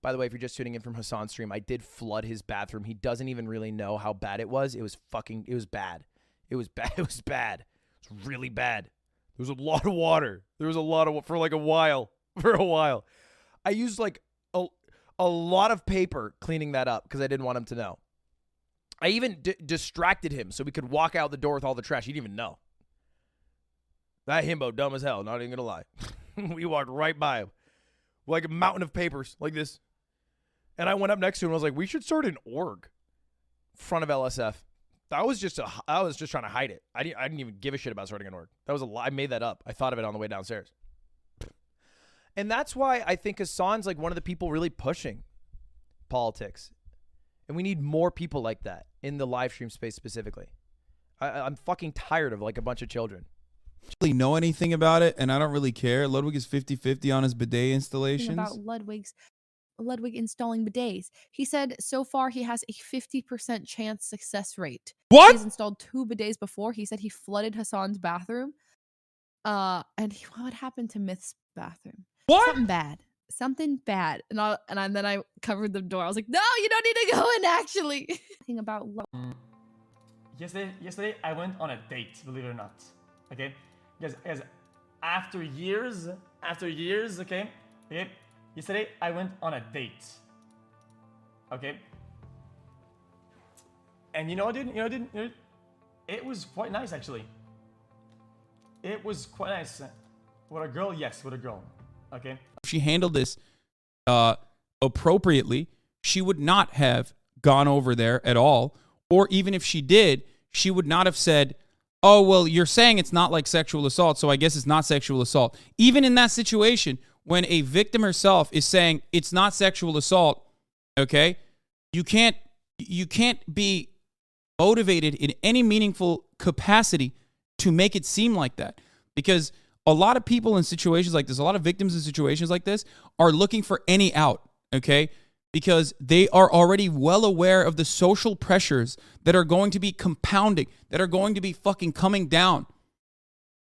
By the way, if you're just tuning in from Hasan's stream, I did flood his bathroom. He doesn't even really know how bad it was. It was bad. It was bad. It was bad. It was really bad. There was a lot of water. There was a lot of, for like a while. For a while. I used like a lot of paper cleaning that up because I didn't want him to know. I even distracted him so we could walk out the door with all the trash. He didn't even know. That himbo dumb as hell, not even going to lie. We walked right by him. Like a mountain of papers, like this. And I went up next to him and I was like, we should start an org. Front of LSF. I was just trying to hide it. I didn't even give a shit about starting an org. That was a lie. I made that up. I thought of it on the way downstairs. And that's why I think Hasan's like one of the people really pushing politics. And we need more people like that in the live stream space specifically. I'm fucking tired of like a bunch of children. Really know anything about it, and I don't really care. Ludwig is 50-50 on his bidet installations. About Ludwig installing bidets. He said so far he has a 50% chance success rate. What? He's installed 2 bidets before. He said he flooded Hasan's bathroom. What happened to Myth's bathroom? What? Something bad. And then I covered the door. I was like, no, you don't need to go in actually. Thinking about Yesterday I went on a date, believe it or not. Okay? Guys, after years, okay? Yesterday I went on a date. Okay? And you know what, dude? It was quite nice actually. It was quite nice. With a girl, yes, with a girl. Okay? If she handled this appropriately, she would not have gone over there at all. Or even if she did, she would not have said, oh, well, you're saying it's not like sexual assault, so I guess it's not sexual assault. Even in that situation, when a victim herself is saying it's not sexual assault, okay, you can't be motivated in any meaningful capacity to make it seem like that. Because a lot of people in situations like this, a lot of victims in situations like this are looking for any out, okay? Because they are already well aware of the social pressures that are going to be compounding, that are going to be fucking coming down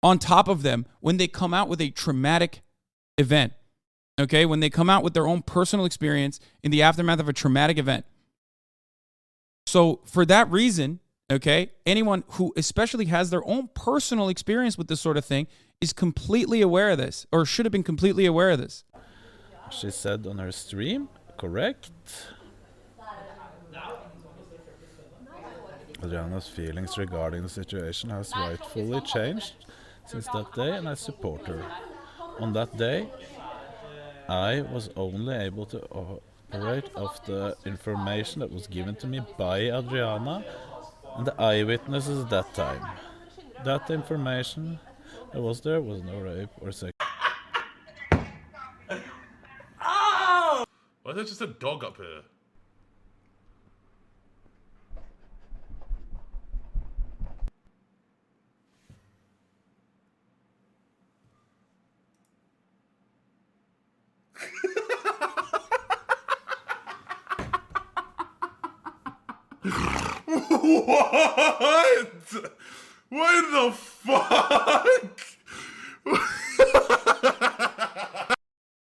on top of them when they come out with a traumatic event, okay? When they come out with their own personal experience in the aftermath of a traumatic event. So for that reason, okay, anyone who especially has their own personal experience with this sort of thing is completely aware of this, or should have been completely aware of this. She said on her stream, correct. Adriana's feelings regarding the situation has rightfully changed since that day, and I support her. On that day, I was only able to operate off the information that was given to me by Adriana and the eyewitnesses at that time. That information that was there was no rape or sex. Why is there just a dog up here? What? What the fuck?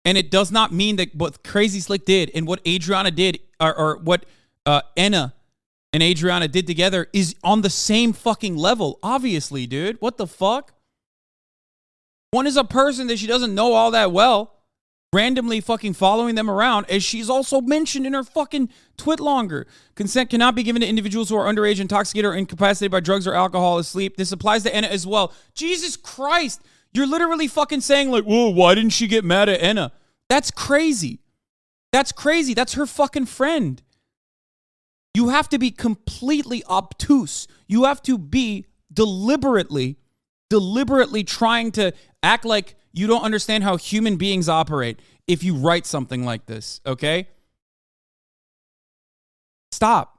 And it does not mean that what Crazy Slick did and what Adriana did, or what Enna and Adriana did together is on the same fucking level. Obviously, dude. What the fuck? One is a person that she doesn't know all that well, randomly fucking following them around, as she's also mentioned in her fucking twit longer. Consent cannot be given to individuals who are underage, intoxicated, or incapacitated by drugs or alcohol asleep. This applies to Enna as well. Jesus Christ. You're literally fucking saying like, whoa, why didn't she get mad at Enna? That's crazy. That's crazy. That's her fucking friend. You have to be completely obtuse. You have to be deliberately trying to act like you don't understand how human beings operate if you write something like this, okay? Stop.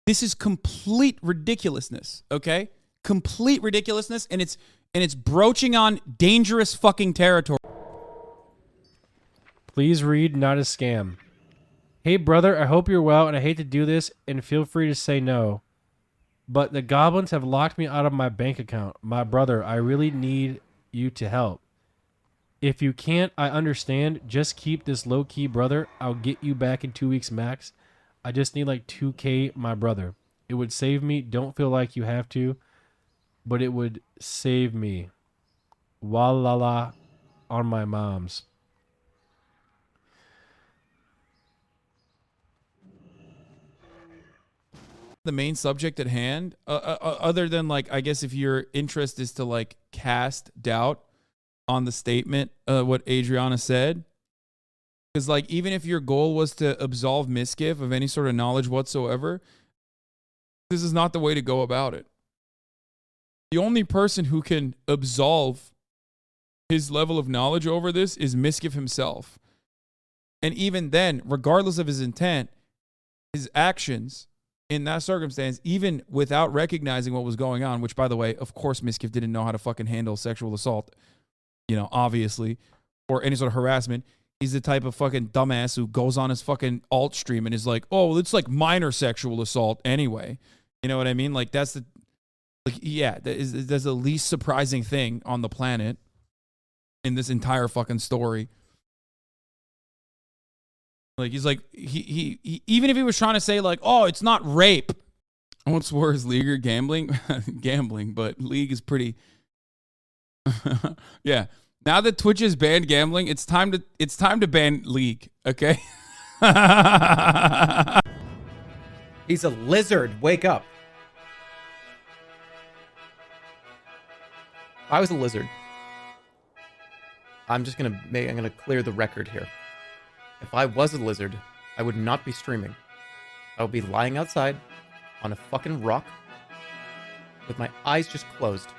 This is complete ridiculousness, okay? Complete ridiculousness, and it's broaching on dangerous fucking territory. Please read, not a scam. Hey brother, I hope you're well, and I hate to do this, and feel free to say no. But the goblins have locked me out of my bank account. My brother, I really need you to help. If you can't, I understand. Just keep this low key, brother. I'll get you back in 2 weeks max. I just need like 2K, my brother. It would save me. Don't feel like you have to, but it would save me. Walala on my mom's. The main subject at hand, other than like, I guess if your interest is to like cast doubt on the statement, what Adriana said, because like even if your goal was to absolve Mizkif of any sort of knowledge whatsoever, this is not the way to go about it. The only person who can absolve his level of knowledge over this is Mizkif himself. And even then, regardless of his intent, his actions in that circumstance, even without recognizing what was going on, which by the way, of course, Mizkif didn't know how to fucking handle sexual assault, you know, obviously, or any sort of harassment. He's the type of fucking dumbass who goes on his fucking alt stream and is like, oh, well, it's like minor sexual assault anyway. You know what I mean? Like that's the, like, yeah, that's the least surprising thing on the planet in this entire fucking story. Like he's like he even if he was trying to say like, oh, it's not rape. What's worse, league or gambling? Gambling, but league is pretty. Yeah. Now that Twitch has banned gambling, it's time to ban league. Okay. He's a lizard. Wake up. If I was a lizard, I'm gonna clear the record here. If I was a lizard, I would not be streaming. I would be lying outside on a fucking rock with my eyes just closed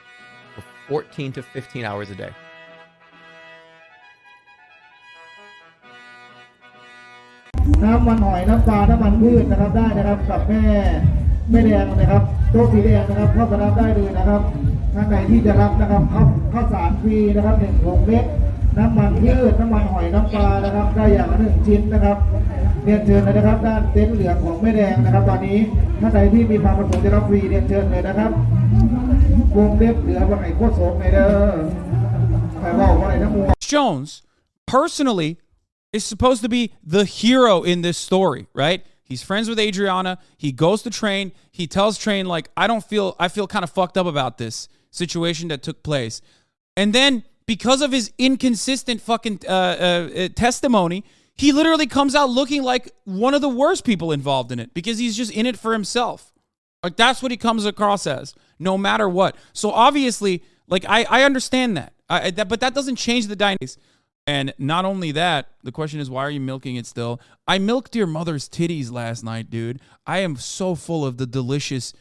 for 14 to 15 hours a day. Naman hoy, nappa, namanพืชนะครับได้นะครับกับแม่แดงนะครับโต๊ะสีแดงนะครับเข้าไปรับได้เลยนะครับท่านไหนที่จะรับนะครับข้าวสารฟรีนะครับ1ถุงเล็กน้ำมันพืชน้ำมันหอยน้ำปลานะครับได้อย่างละ1ชิ้นนะครับเรียนเชิญเลยนะครับด้านเต็นท์เหลืองของแม่แดงนะครับตอนนี้ท่านใดที่มีความประสงค์จะรับฟรีเรียนเชิญเลยนะครับวงเล็บเหลือวันไหนโคตรสมในเด้อไปบอกว่าอะไรนะมู Jones personally is supposed to be the hero in this story, right? He's friends with Adriana. He goes to Train. He tells Train, like, I feel kind of fucked up about this situation that took place. And then because of his inconsistent fucking testimony, he literally comes out looking like one of the worst people involved in it because he's just in it for himself. Like, that's what he comes across as, no matter what. So obviously, like, I understand that. But that doesn't change the dynamics. And not only that, the question is, why are you milking it still? I milked your mother's titties last night, dude. I am so full of the delicious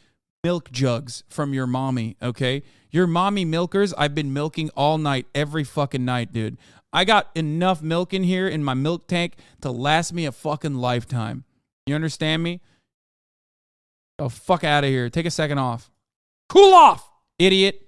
milk jugs from your mommy, okay? Your mommy milkers, I've been milking all night, every fucking night, dude. I got enough milk in here in my milk tank to last me a fucking lifetime. You understand me? Oh, fuck out of here. Take a second off. Cool off, idiot.